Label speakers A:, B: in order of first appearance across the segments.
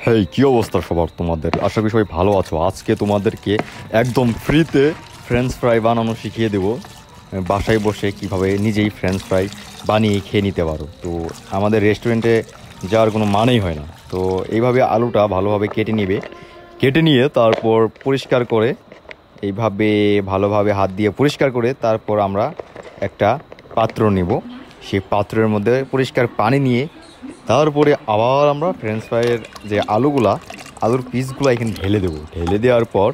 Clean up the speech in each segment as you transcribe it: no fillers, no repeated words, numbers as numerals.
A: হেই, কি অবস্থা সবার তোমাদের? আশা করি সবাই ভালো আছো। আজকে তোমাদেরকে একদম ফ্রিতে ফ্রেঞ্চ ফ্রাই বানানো শিখিয়ে দেবো। বাসায় বসে কিভাবে নিজেই ফ্রেঞ্চ ফ্রাই বানিয়ে খেয়ে নিতে পারো। তো আমাদের রেস্টুরেন্টে যাওয়ার কোনো মানেই হয় না। তো এইভাবে আলুটা ভালোভাবে কেটে নিবে, কেটে নিয়ে তারপর পরিষ্কার করে এইভাবে ভালোভাবে হাত দিয়ে পরিষ্কার করে তারপর আমরা একটা পাত্র নেব। সেই পাত্রের মধ্যে পরিষ্কার পানি নিয়ে তারপরে আবার আমরা ফ্রেঞ্চ ফ্রাইয়ের যে আলুর পিসগুলো এখানে ঢেলে দেবো। ঢেলে দেওয়ার পর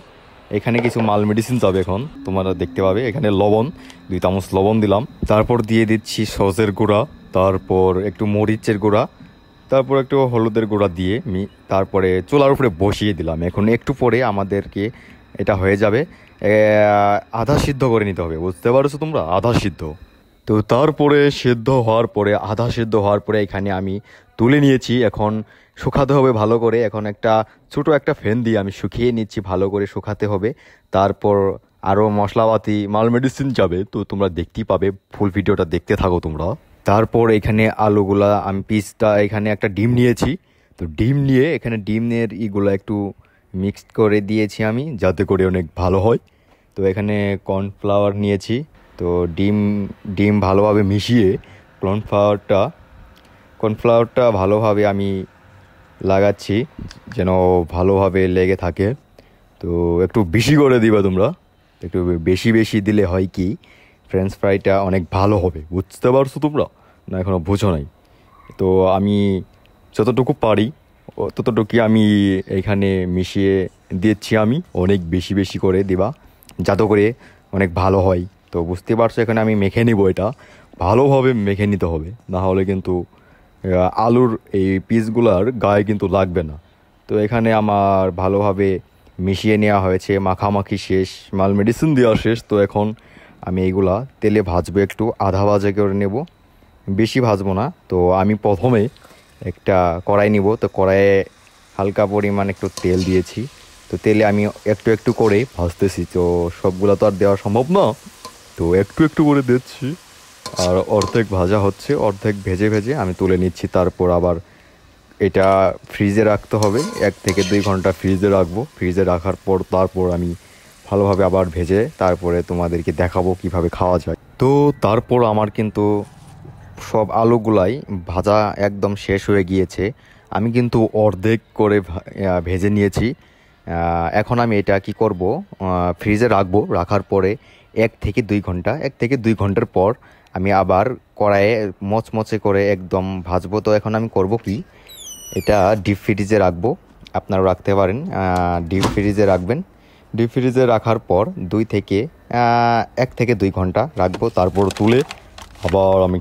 A: এখানে কিছু মাল মেডিসিন যাবে। এখন তোমরা দেখতে পাবে এখানে লবণ, 2 চামচ লবণ দিলাম। তারপর দিয়ে দিচ্ছি সসের গুঁড়া, তারপর একটু মরিচের গুঁড়া, তারপর একটু হলুদের গুঁড়া দিয়ে তারপরে চুলার উপরে বসিয়ে দিলাম। এখন একটু পরে আমাদেরকে এটা হয়ে যাবে, আধা সিদ্ধ করে নিতে হবে। বুঝতে পারছো তোমরা? আধা সিদ্ধ। তো তারপরে আধা সিদ্ধ হওয়ার পরে এখানে আমি তুলে নিয়েছি। এখন শুকাতে হবে ভালো করে। এখন ছোট একটা ফ্যান দিয়ে আমি শুকিয়ে নিচ্ছি, ভালো করে শুকাতে হবে। তারপর আরও মশলাপাতি মাল মেডিসিন যাবে, তো তোমরা দেখতেই পাবে। ফুল ভিডিওটা দেখতে থাকো তোমরা। তারপর এখানে আলুগুলা আমি পিসটা এখানে একটা ডিম নিয়েছি। তো ডিম নিয়ে এখানে ডিমের ইগুলো একটু মিক্সড করে দিয়েছি আমি, যাতে করে অনেক ভালো হয়। তো এখানে কর্নফ্লাওয়ার নিয়েছি। তো ডিম ডিম ভালোভাবে মিশিয়ে কর্নফ্লাওয়ারটা ভালোভাবে আমি লাগাচ্ছি, যেন ভালোভাবে লেগে থাকে। তো একটু বেশি করে দিবা তোমরা। একটু বেশি বেশি দিলে হয় কি, ফ্রেঞ্চ ফ্রাইটা অনেক ভালো হবে। বুঝতে পারছো তোমরা? না এখনও বুঝো নাই? তো আমি যতটুকু পারি ততটুকু আমি এখানে মিশিয়ে দিচ্ছি। আমি অনেক বেশি বেশি করে দিবা, যাতে করে অনেক ভালো হয়। তো বুঝতে পারছো, এখানে আমি মেখে নিব। এটা ভালোভাবে মেখে নিতে হবে, না হলে কিন্তু আলুর এই পিসগুলার গায়ে কিন্তু লাগবে না। তো এখানে আমার ভালোভাবে মিশিয়ে নেওয়া হয়েছে, মাখামাখি শেষ, মাল মেডিসিন দেওয়া শেষ। তো এখন আমি এইগুলা তেলে ভাজবো, একটু আধা ভাজা করে নেব, বেশি ভাজবো না। তো আমি প্রথমে একটা কড়াই নিব। তো কড়াইয়ে হালকা পরিমাণ একটু তেল দিয়েছি। তো তেলে আমি একটু একটু করে ভাজতেছি। তো সবগুলো তো আর দেওয়া সম্ভব না, তো একটু একটু করে দিচ্ছি। আর অর্ধেক ভাজা হচ্ছে, অর্ধেক ভেজে ভেজে আমি তুলে নিচ্ছি। তারপর আবার এটা ফ্রিজে রাখতে হবে, 1 থেকে 2 ঘন্টা ফ্রিজে রাখবো। ফ্রিজে রাখার পর তারপর আমি ভালোভাবে আবার ভেজে তারপরে তোমাদেরকে দেখাবো কিভাবে খাওয়া যায়। তো তারপর আমার কিন্তু সব আলুগুলাই ভাজা একদম শেষ হয়ে গিয়েছে। আমি কিন্তু অর্ধেক করে ভেজে নিয়েছি। এখন আমি এটা কি করব, ফ্রিজে রাখবো। রাখার পরে 1 থেকে 2 ঘন্টা, 1 থেকে 2 ঘন্টার পর আমি আবার কড়াইয়ে মচমচে করে একদম ভাজবো। তো এখন আমি করব কি, এটা ডিপ ফ্রিজে রাখবো। আপনারা রাখতে পারেন, ডিপ ফ্রিজে রাখবেন। ডিপ ফ্রিজে রাখার পর 1 থেকে 2 ঘন্টা রাখবো। তারপর তুলে আবার আমি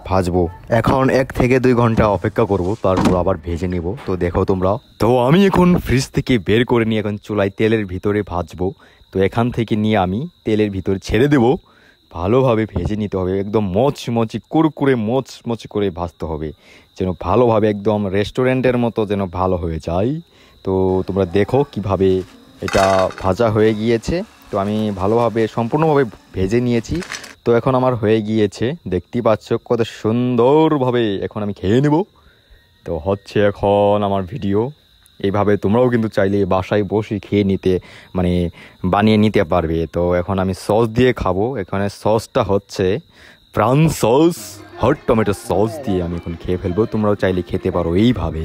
A: ভাজবো। এখন 1 থেকে 2 ঘন্টা অপেক্ষা করব, তারপর আবার ভেজে নিব। তো দেখো তোমরা। তো আমি এখন ফ্রিজ থেকে বের করে নিয়ে এখন চুলায় তেলের ভিতরে ভাজবো। তো এখান থেকে নিয়ে আমি তেলের ভিতরে ছেড়ে দেব। ভালোভাবে ভেজে নিতে হবে, একদম মচমচি কুরকুরে মচমচি করে ভাজতে হবে, যেন ভালোভাবে একদম রেস্টুরেন্টের মতো যেন ভালো হয়ে যায়। তো তোমরা দেখো কিভাবে এটা ভাজা হয়ে গিয়েছে। তো আমি ভালোভাবে সম্পূর্ণভাবে ভেজে নিয়েছি। তো এখন আমার হয়ে গিয়েছে, দেখতেই পাচ্ছ কত সুন্দরভাবে। এখন আমি খেয়ে নেব। তো হচ্ছে এখন আমার ভিডিও। এইভাবে তোমরাও কিন্তু চাইলে বাসায় বসে খেয়ে নিতে, মানে বানিয়ে নিতে পারবে। তো এখন আমি সস দিয়ে খাবো। এখানে সসটা হচ্ছে France sauce, hot tomato sauce দিয়ে আমি এখন খেয়ে ফেলবো। তোমরাও চাইলে খেতে পারো এইভাবে।